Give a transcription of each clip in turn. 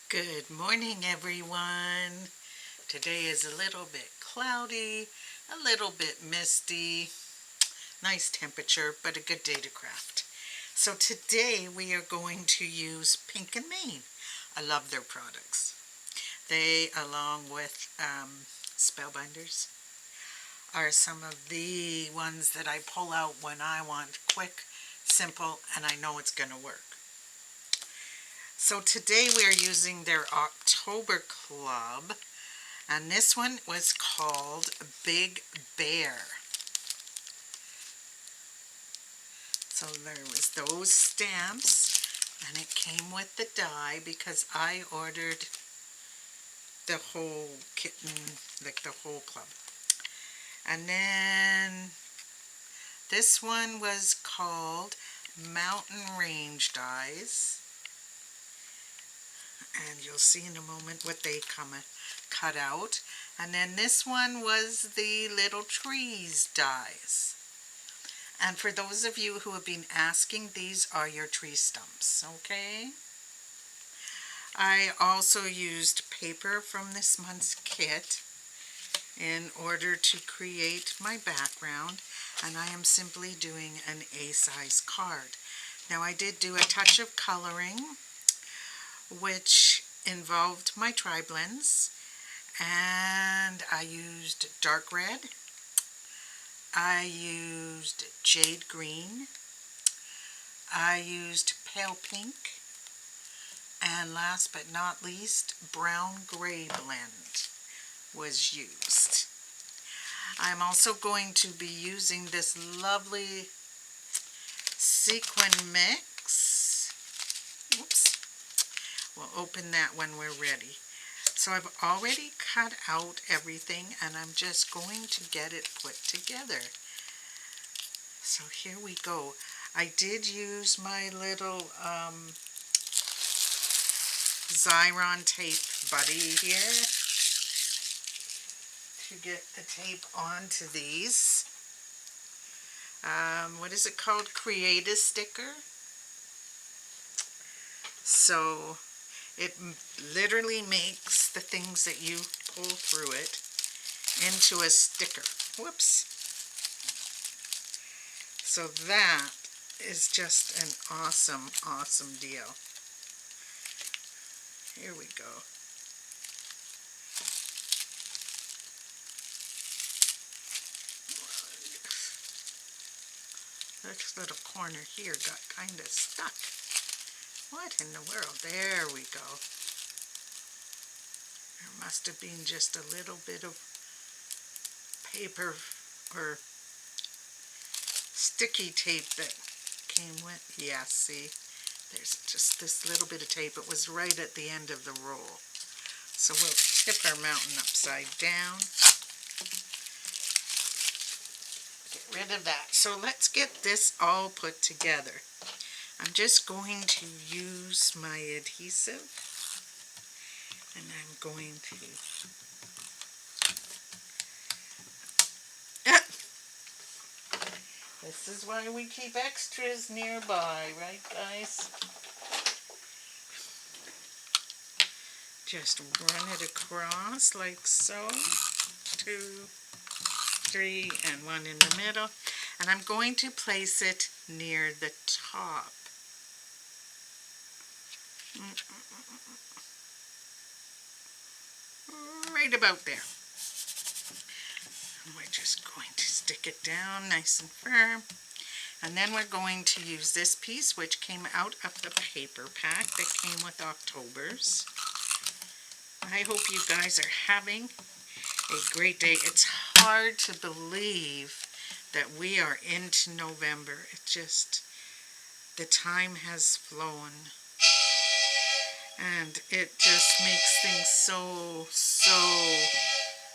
Good morning, everyone. Today is a little bit cloudy, a little bit misty, nice temperature, but a good day to craft. So today we are going to use Pink and Main. I love their products. They, along with Spellbinders, are some of the ones that I pull out when I want quick, simple, and I know it's going to work. So today we are using their October Club, and this one was called Big Bear. So there was those stamps, and it came with the die because I ordered the whole kitten, like the whole club. And then this one was called Mountain Range Dies. And you'll see in a moment what they cut out. And then this one was the Little Trees dies. And for those of you who have been asking, these are your tree stumps, okay? I also used paper from this month's kit in order to create my background, and I am simply doing an A-size card. Now I did do a touch of coloring, which involved my tri-blends, and I used dark red, I used jade green, I used pale pink, and last but not least, brown gray blend was used. I'm also going to be using this lovely sequin mix. Oops. We'll open that when we're ready. So I've already cut out everything, and I'm just going to get it put together. So here we go. I did use my little Xyron tape buddy here to get the tape onto these. What is it called? Create a sticker. So it literally makes the things that you pull through it into a sticker. Whoops. So that is just an awesome, awesome deal. Here we go. This little corner here got kind of stuck. What in the world? There we go. There must have been just a little bit of paper or sticky tape that came with. Yeah, see? There's just this little bit of tape. It was right at the end of the roll. So we'll tip our mountain upside down. Get rid of that. So let's get this all put together. I'm just going to use my adhesive, and I'm going to this is why we keep extras nearby, right guys? Just run it across like so. 2, 3, and 1 in the middle. And I'm going to place it near the top. Right about there. And we're just going to stick it down nice and firm. And then we're going to use this piece, which came out of the paper pack that came with October's. I hope you guys are having a great day. It's hard to believe that we are into November. It just, the time has flown. And it just makes things so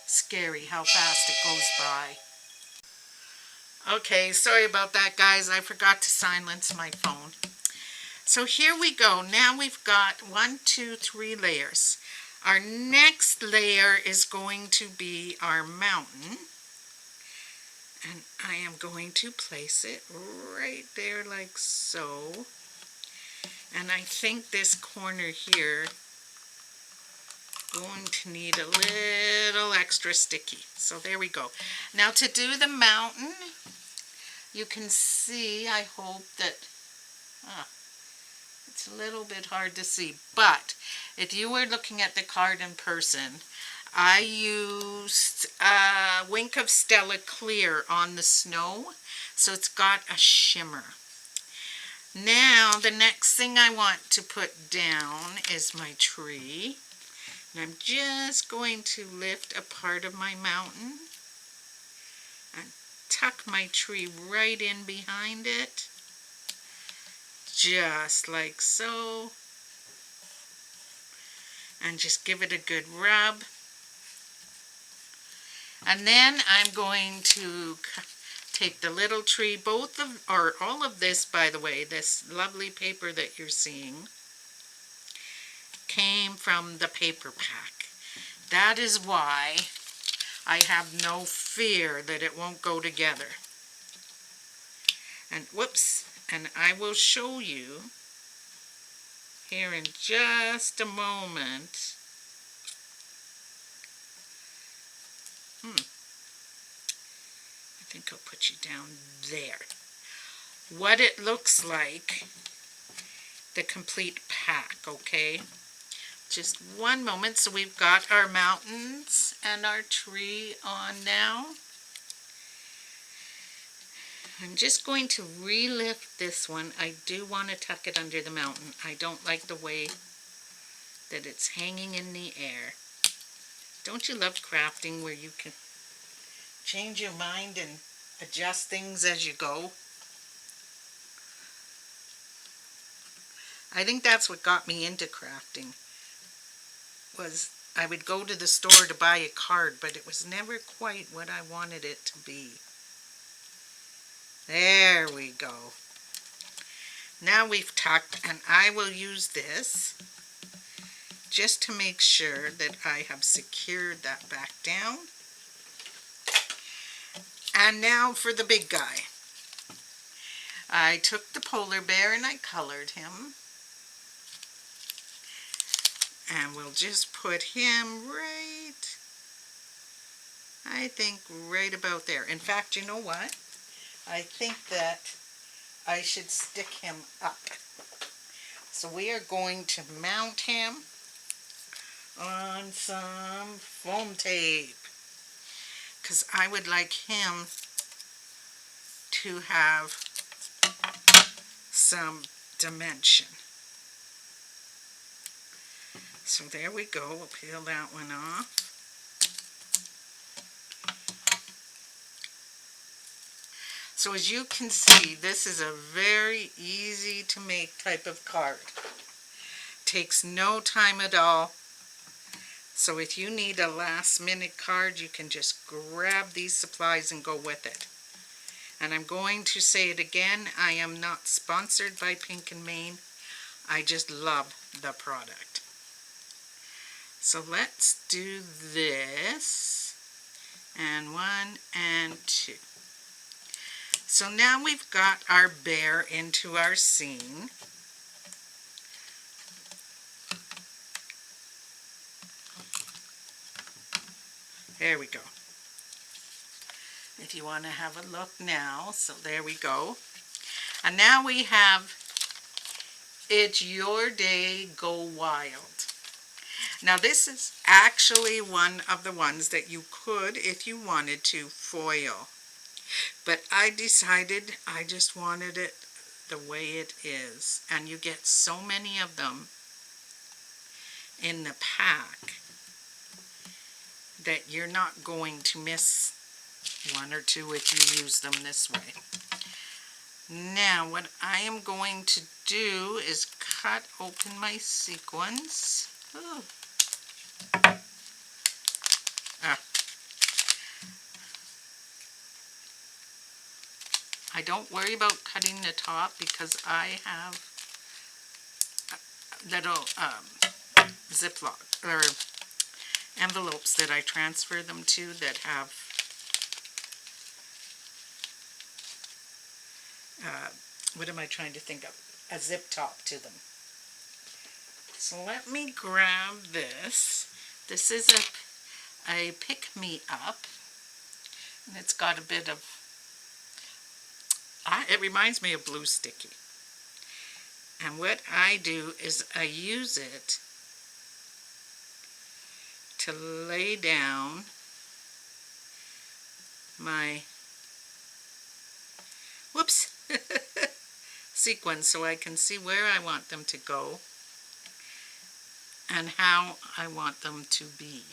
scary how fast it goes by. Okay, sorry about that, guys. I forgot to silence my phone. So here we go. Now we've got 1, 2, 3 layers. Our next layer is going to be our mountain. And I am going to place it right there like so. And I think this corner here going to need a little extra sticky. So there we go. Now to do the mountain, you can see, I hope that, it's a little bit hard to see, but if you were looking at the card in person, I used a Wink of Stella Clear on the snow, so it's got a shimmer. Now, the next thing I want to put down is my tree. And I'm just going to lift a part of my mountain and tuck my tree right in behind it. Just like so. And just give it a good rub. And then I'm going to take the little tree, all of this, by the way, this lovely paper that you're seeing, came from the paper pack. That is why I have no fear that it won't go together. And whoops, and I will show you here in just a moment. I think I'll put you down there. What it looks like, the complete pack, okay? Just one moment. So we've got our mountains and our tree on now. I'm just going to relift this one. I do want to tuck it under the mountain. I don't like the way that it's hanging in the air. Don't you love crafting where you can change your mind and adjust things as you go? I think that's what got me into crafting, was I would go to the store to buy a card, but it was never quite what I wanted it to be. There we go. Now we've tucked, and I will use this just to make sure that I have secured that back down. And now for the big guy. I took the polar bear and I colored him. And we'll just put him right, I think right about there. In fact, you know what? I think that I should stick him up. So we are going to mount him on some foam tape, because I would like him to have some dimension. So there we go. We'll peel that one off. So as you can see, this is a very easy to make type of card. Takes no time at all. So if you need a last minute card, you can just grab these supplies and go with it. And I'm going to say it again, I am not sponsored by Pink & Main. I just love the product. So let's do this. And 1 and 2. So now we've got our bear into our scene. There we go. If you want to have a look now, so there we go. And now we have It's Your Day, Go Wild. Now this is actually one of the ones that you could, if you wanted to, foil. But I decided I just wanted it the way it is. And you get so many of them in the pack that you're not going to miss one or two if you use them this way. Now what I am going to do is cut open my sequins. Oh. I don't worry about cutting the top because I have little Ziploc or envelopes that I transfer them to that have what am I trying to think of? A zip top to them. So let me grab this This is a pick-me-up, and it's got a bit of, it reminds me of Blue Sticky. And what I do is I use it to lay down my, whoops, sequins so I can see where I want them to go and how I want them to be.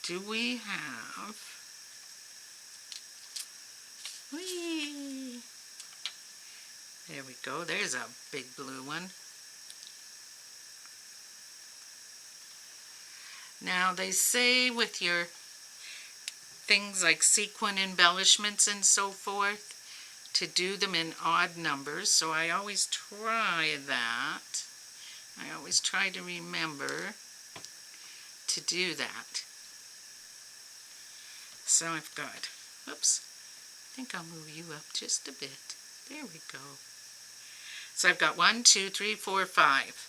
Do we have, whee, there we go, there's a big blue one. Now they say with your things like sequin embellishments and so forth, to do them in odd numbers, so I always try that. I always try to remember to do that. So I've got, whoops, I think I'll move you up just a bit. There we go. So I've got 1, 2, 3, 4, 5.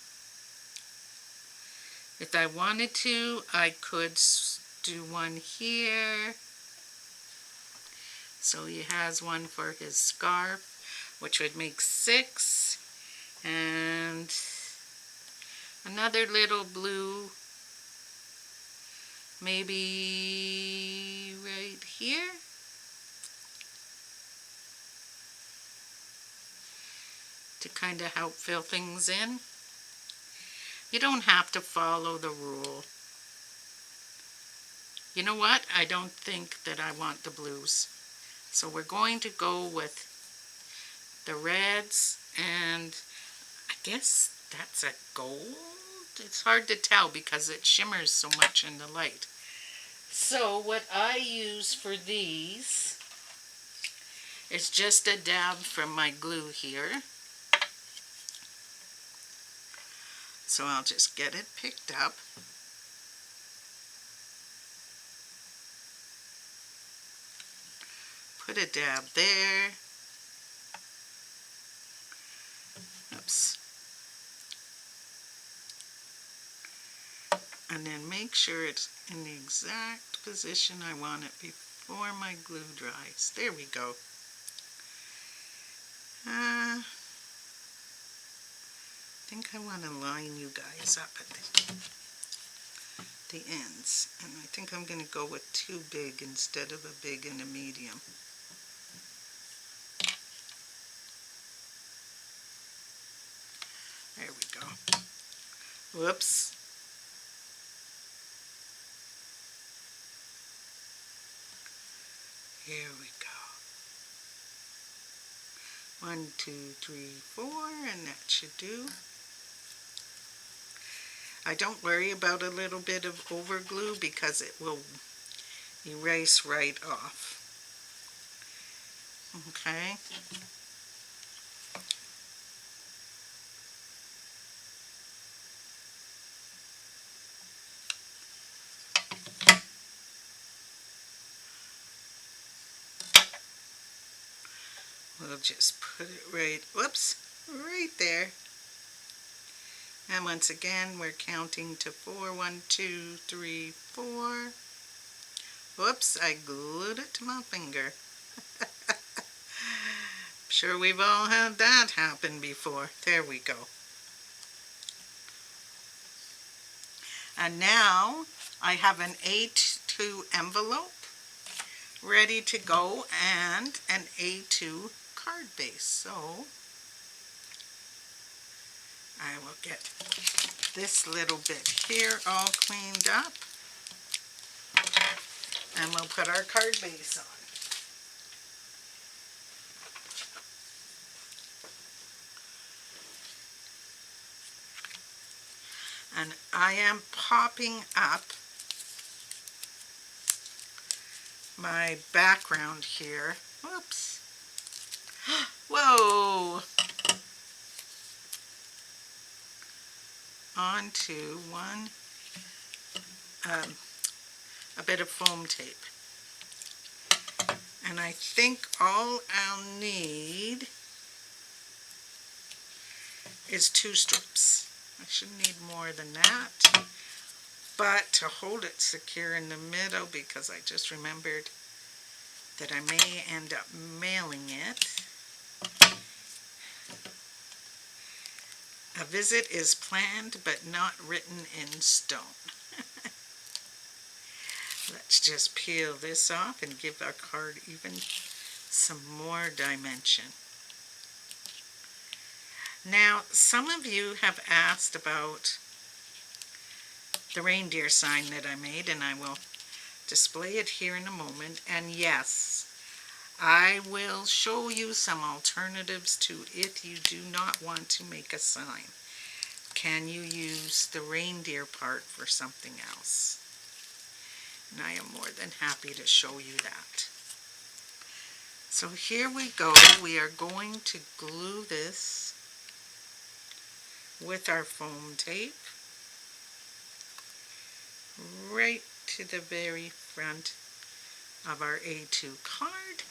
If I wanted to, I could do one here. So he has one for his scarf, which would make 6. And another little blue, maybe right here. To kind of help fill things in. You don't have to follow the rule. You know what? I don't think that I want the blues. So we're going to go with the reds, and I guess that's a gold? It's hard to tell because it shimmers so much in the light. So what I use for these is just a dab from my glue here. So I'll just get it picked up. Put a dab there. Oops. And then make sure it's in the exact position I want it before my glue dries. There we go. I think I want to line you guys up at the ends. And I think I'm going to go with 2 big instead of a big and a medium. There we go. Whoops. Here we go. 1, 2, 3, 4, and that should do. I don't worry about a little bit of overglue because it will erase right off. Okay. We'll just put it right, whoops, right there. And once again, we're counting to 4. 1, 2, 3, 4. Whoops, I glued it to my finger. Sure we've all had that happen before. There we go. And now I have an A2 envelope ready to go and an A2 card base. So I will get this little bit here all cleaned up, and we'll put our card base on. And I am popping up my background here. Whoops. Whoa. Onto a bit of foam tape. And I think all I'll need is 2 strips. I shouldn't need more than that. but to hold it secure in the middle, because I just remembered that I may end up mailing it. A visit is planned but not written in stone. Let's just peel this off and give our card even some more dimension. Now, some of you have asked about the reindeer sign that I made, and I will display it here in a moment. And yes, I will show you some alternatives to if you do not want to make a sign. Can you use the reindeer part for something else? And I am more than happy to show you that. So here we go. We are going to glue this with our foam tape right to the very front of our A2 card.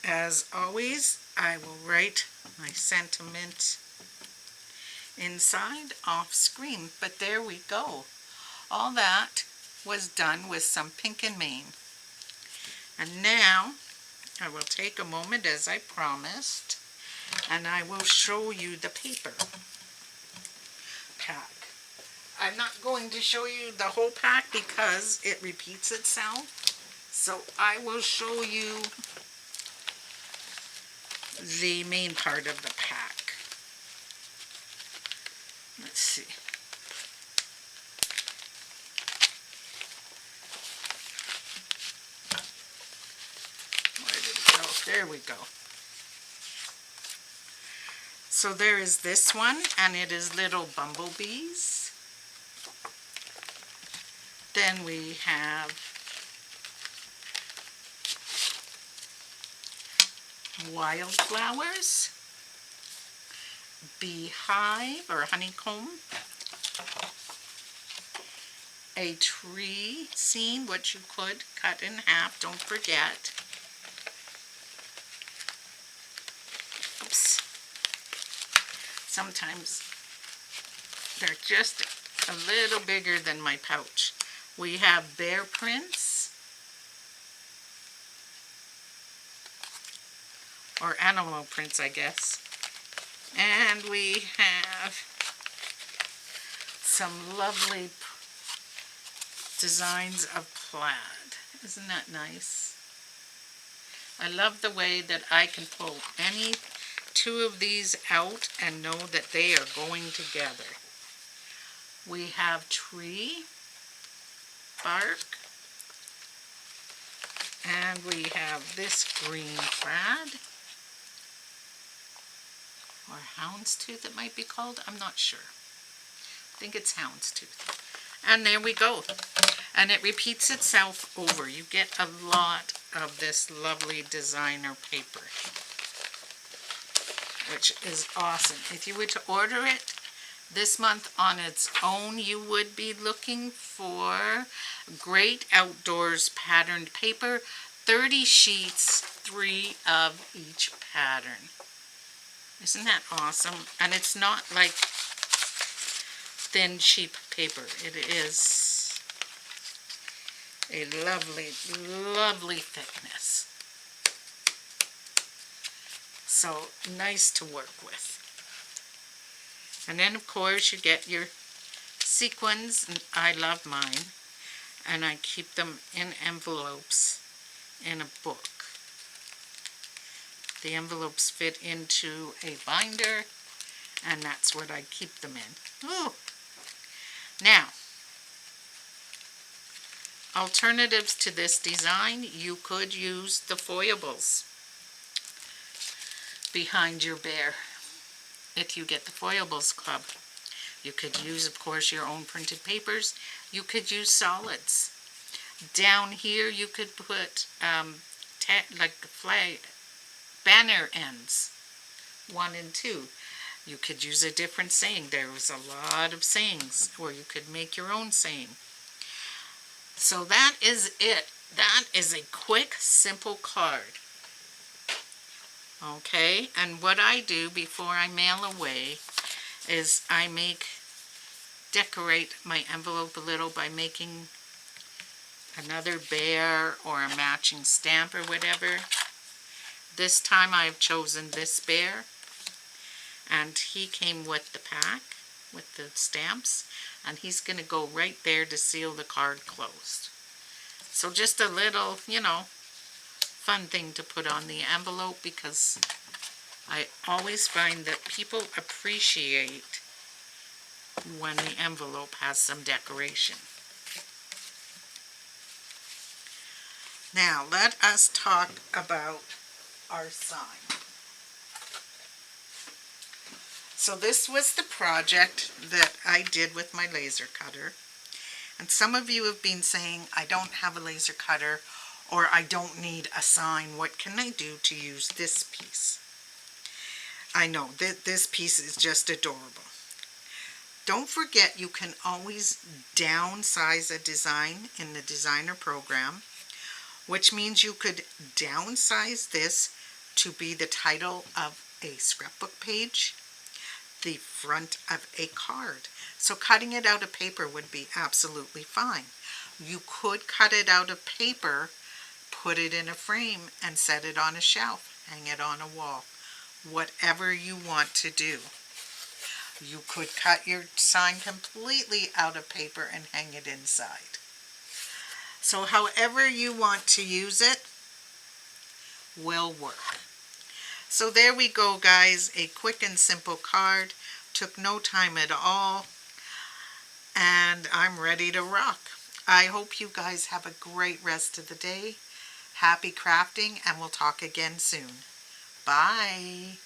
As always, I will write my sentiment inside off screen, but there we go. All that was done with some Pink & Main. And now I will take a moment, as I promised, and I will show you the paper pack. I'm not going to show you the whole pack because it repeats itself. So I will show you the main part of the pack. Let's see. Where did it go? There we go. So there is this one, and it is little bumblebees. Then we have wildflowers, beehive or honeycomb, a tree scene, which you could cut in half, don't forget. Oops. Sometimes they're just a little bigger than my pouch. We have bear prints, or animal prints, I guess. And we have some lovely designs of plaid. Isn't that nice? I love the way that I can pull any two of these out and know that they are going together. We have tree bark, and we have this green plaid, or houndstooth it might be called, I'm not sure. I think it's houndstooth. And there we go. And it repeats itself over. You get a lot of this lovely designer paper, which is awesome. If you were to order it this month on its own, you would be looking for Great Outdoors patterned paper, 30 sheets, 3 of each pattern. Isn't that awesome? And it's not like thin, cheap paper. It is a lovely, lovely thickness. So nice to work with. And then, of course, you get your sequins, and I love mine, and I keep them in envelopes in a book. The envelopes fit into a binder, and that's what I keep them in. Ooh. Now, alternatives to this design, you could use the foibles behind your bear. If you get the Foibles Club, you could use, of course, your own printed papers. You could use solids. Down here, you could put like flag banner ends, 1 and 2. You could use a different saying. There was a lot of sayings, or you could make your own saying. So that is it. That is a quick, simple card. Okay, and what I do before I mail away is I make decorate my envelope a little by making another bear or a matching stamp or whatever. This time I've chosen this bear, and he came with the pack with the stamps, and he's going to go right there to seal the card closed. So just a little, fun thing to put on the envelope, because I always find that people appreciate when the envelope has some decoration. Now let us talk about our sign. So this was the project that I did with my laser cutter. And some of you have been saying, I don't have a laser cutter, or I don't need a sign. What can I do to use this piece? I know that this piece is just adorable. Don't forget, you can always downsize a design in the designer program, which means you could downsize this to be the title of a scrapbook page, the front of a card. So cutting it out of paper would be absolutely fine. You could cut it out of paper, put it in a frame, and set it on a shelf, hang it on a wall. Whatever you want to do. You could cut your sign completely out of paper and hang it inside. So however you want to use it will work. So there we go, guys. A quick and simple card. Took no time at all. And I'm ready to rock. I hope you guys have a great rest of the day. Happy crafting, and we'll talk again soon. Bye.